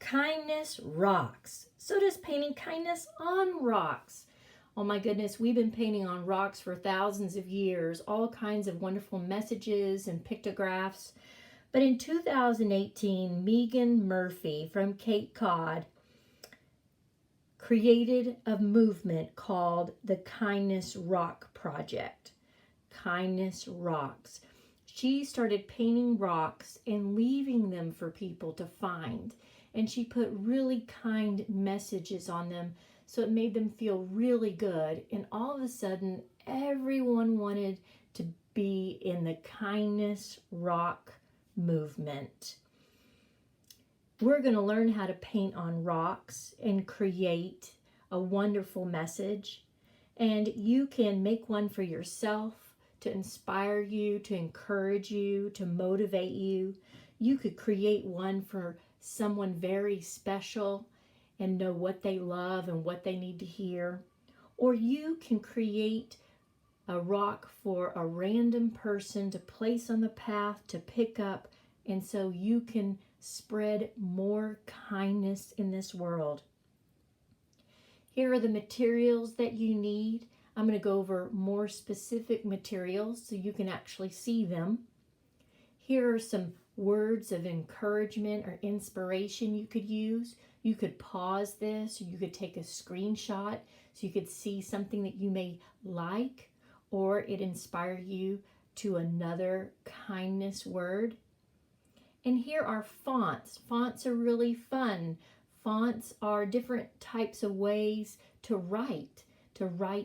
Kindness rocks. So does painting kindness on rocks. Oh my goodness, we've been painting on rocks for thousands of years, all kinds of wonderful messages and pictographs. But in 2018, Megan Murphy from Cape Cod created a movement called the Kindness Rock Project. Kindness Rocks. She started painting rocks and leaving them for people to find. And she put really kind messages on them, so it made them feel really good. And all of a sudden, everyone wanted to be in the Kindness Rock movement. We're going to learn how to paint on rocks and create a wonderful message. And you can make one for yourself to inspire you, to encourage you, to motivate you. You could create one for someone very special and know what they love and what they need to hear. Or you can create a rock for a random person to place on the path to pick up, and so you can spread more kindness in this world. Here are the materials that you need. I'm going to go over more specific materials so you can actually see them. Here are some words of encouragement or inspiration you could use. You could pause this, or you could take a screenshot so you could see something that you may like, or it inspire you to another kindness word. And here are fonts. Fonts are really fun. Fonts are different types of ways to write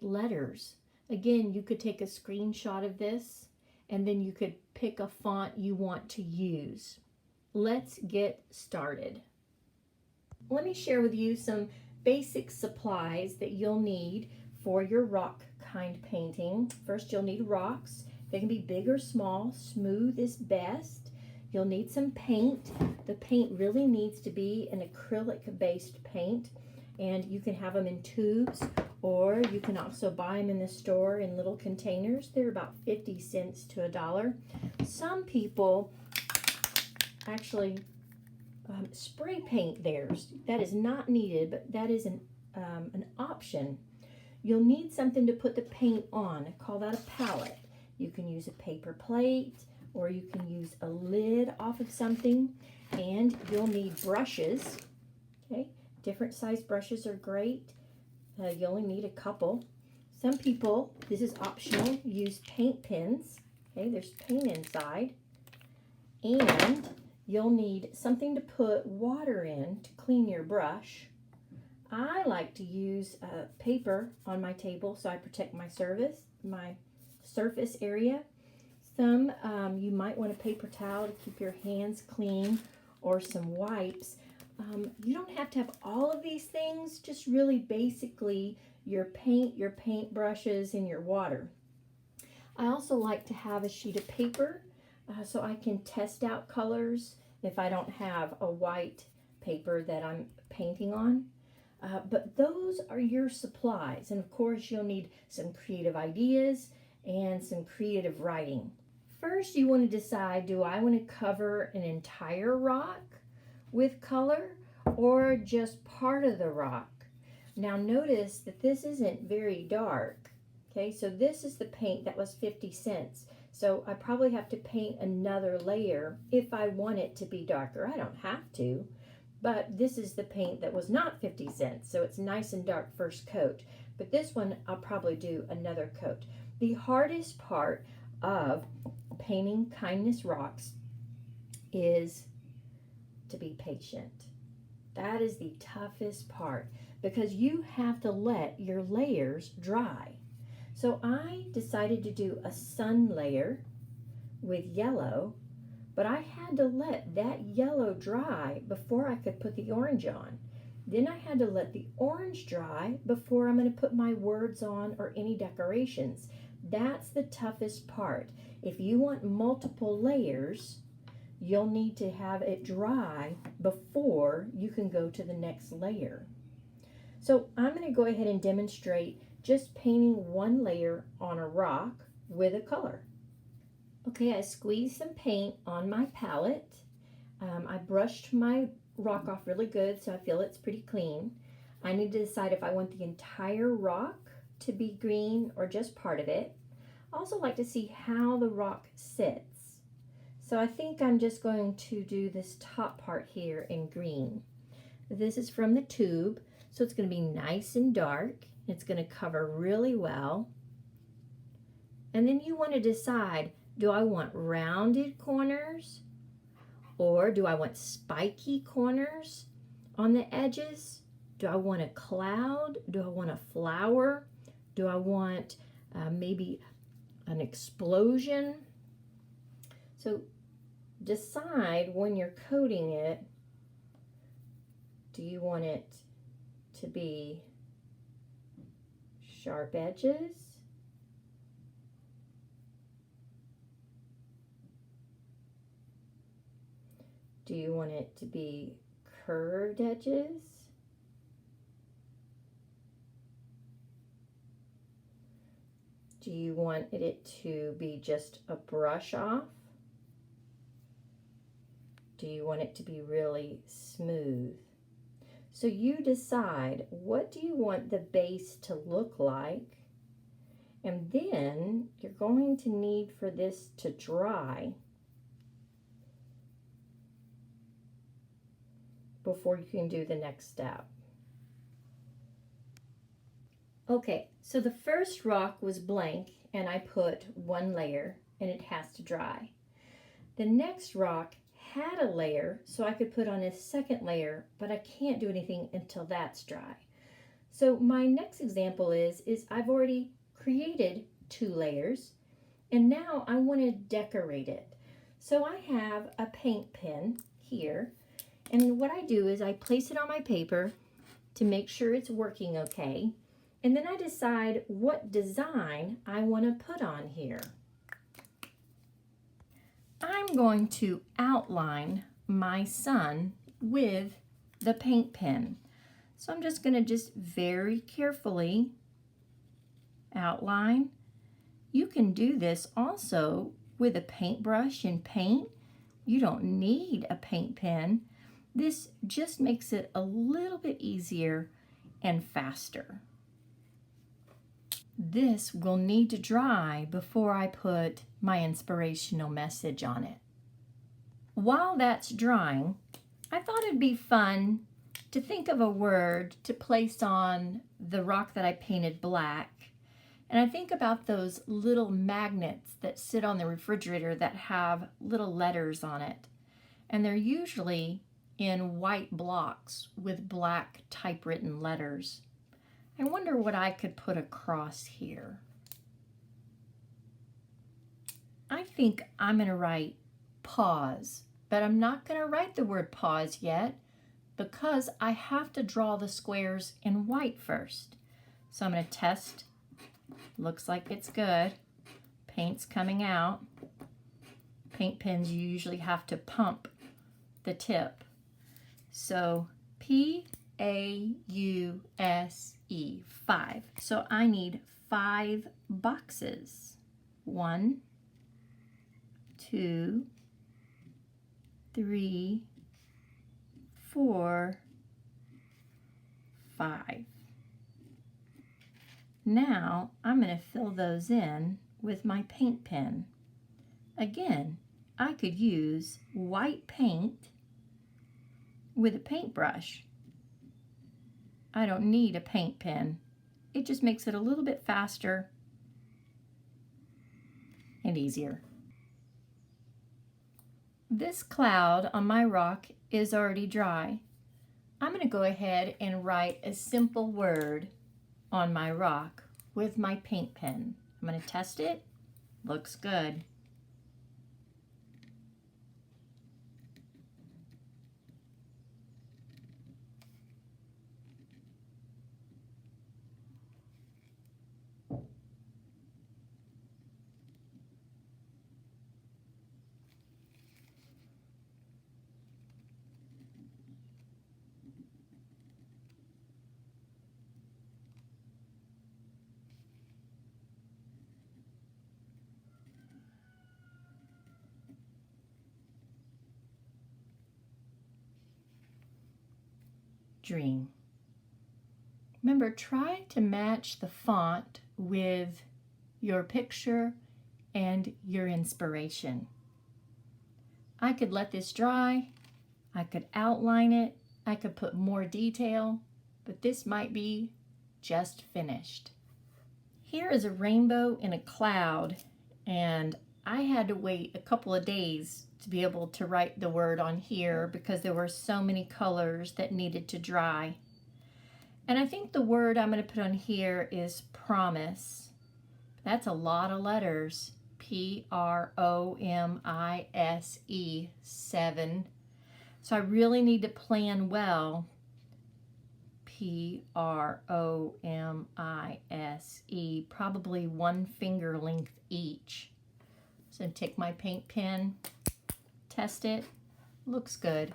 letters. Again, you could take a screenshot of this, and then you could pick a font you want to use. Let's get started. Let me share with you some basic supplies that you'll need for your rock kind painting. First, you'll need rocks. They can be big or small. Smooth is best. You'll need some paint. The paint really needs to be an acrylic-based paint, and you can have them in tubes, or you can also buy them in the store in little containers. They're about 50 cents to $1. Some people actually spray paint theirs. That is not needed, but that is an option. You'll need something to put the paint on. I call that a palette. You can use a paper plate, or you can use a lid off of something, and you'll need brushes. Okay, different size brushes are great. You only need a couple. Some people, this is optional, use paint pens. Okay, there's paint inside. And you'll need something to put water in to clean your brush. I like to use paper on my table so I protect my surface area. Some you might want a paper towel to keep your hands clean, or some wipes. You don't have to have all of these things, just really basically your paint, your paint brushes, and your water. I also like to have a sheet of paper so I can test out colors if I don't have a white paper that I'm painting on. But those are your supplies. And of course, you'll need some creative ideas and some creative writing. First, you want to decide, do I want to cover an entire rock with color or just part of the rock? Now notice that this isn't very dark. Okay, so this is the paint that was 50 cents. So I probably have to paint another layer if I want it to be darker. I don't have to, but this is the paint that was not 50 cents. So it's nice and dark first coat. But this one, I'll probably do another coat. The hardest part of painting kindness rocks is to be patient. That is the toughest part, because you have to let your layers dry. So I decided to do a sun layer with yellow, but I had to let that yellow dry before I could put the orange on. Then I had to let the orange dry before I'm going to put my words on or any decorations. That's the toughest part. If you want multiple layers, you'll need to have it dry before you can go to the next layer. So I'm going to go ahead and demonstrate just painting one layer on a rock with a color. Okay, I squeezed some paint on my palette. I brushed my rock off really good, so I feel it's pretty clean. I need to decide if I want the entire rock to be green or just part of it. I also like to see how the rock sits. So I think I'm just going to do this top part here in green. This is from the tube, so it's going to be nice and dark. It's going to cover really well. And then you want to decide, do I want rounded corners or do I want spiky corners on the edges? Do I want a cloud? Do I want a flower? Do I want maybe an explosion? So decide when you're coating it, do you want it to be sharp edges? Do you want it to be curved edges? Do you want it to be just a brush off? Do you want it to be really smooth? So you decide, what do you want the base to look like? And then you're going to need for this to dry before you can do the next step. Okay, so the first rock was blank and I put one layer and it has to dry. The next rock had a layer so I could put on a second layer, but I can't do anything until that's dry. So my next example is I've already created 2 layers and now I want to decorate it. So I have a paint pen here, and what I do is I place it on my paper to make sure it's working okay, and then I decide what design I want to put on here. I'm going to outline my sun with the paint pen. So I'm just going to very carefully outline. You can do this also with a paintbrush and paint. You don't need a paint pen. This just makes it a little bit easier and faster. This will need to dry before I put my inspirational message on it. While that's drying, I thought it'd be fun to think of a word to place on the rock that I painted black. And I think about those little magnets that sit on the refrigerator that have little letters on it. And they're usually in white blocks with black typewritten letters. I wonder what I could put across here. I think I'm going to write pause, but I'm not going to write the word pause yet because I have to draw the squares in white first. So I'm going to test. Looks like it's good. Paint's coming out. Paint pens, you usually have to pump the tip. So P-A-U-S-E, 5. So I need 5 boxes. 1, 2, 3, 4, 5. Now I'm going to fill those in with my paint pen. Again, I could use white paint with a paintbrush. I don't need a paint pen. It just makes it a little bit faster and easier. This cloud on my rock is already dry. I'm going to go ahead and write a simple word on my rock with my paint pen. I'm going to test it. Looks good. dream. Remember, try to match the font with your picture and your inspiration. I could let this dry, I could outline it, I could put more detail, but this might be just finished. Here is a rainbow in a cloud, and I had to wait a couple of days to be able to write the word on here because there were so many colors that needed to dry. And I think the word I'm going to put on here is promise. That's a lot of letters. Promise, 7. So I really need to plan well. Promise, probably 1 finger length each. So take my paint pen, test it, looks good.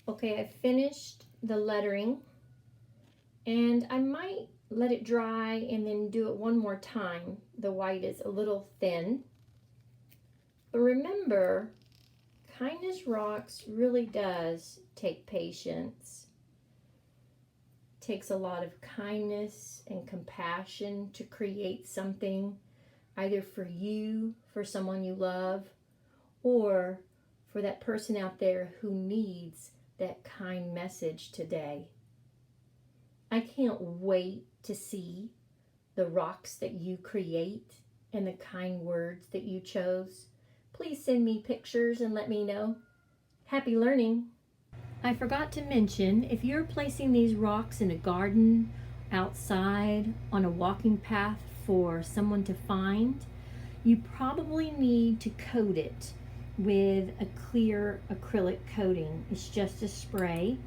Okay, I finished the lettering, and I might let it dry and then do it one more time. The white is a little thin. But remember, Kindness Rocks really does take patience. It takes a lot of kindness and compassion to create something, either for you, for someone you love, or for that person out there who needs that kind message today. I can't wait to see the rocks that you create and the kind words that you chose. Please send me pictures and let me know. Happy learning! I forgot to mention, if you're placing these rocks in a garden, outside, on a walking path for someone to find, you probably need to coat it with a clear acrylic coating. It's just a spray,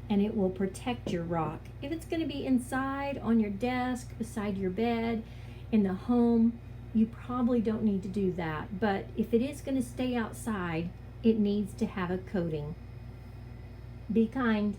and it will protect your rock. If it's going to be inside, on your desk, beside your bed, in the home, you probably don't need to do that. But if it is going to stay outside, it needs to have a coating. Be kind.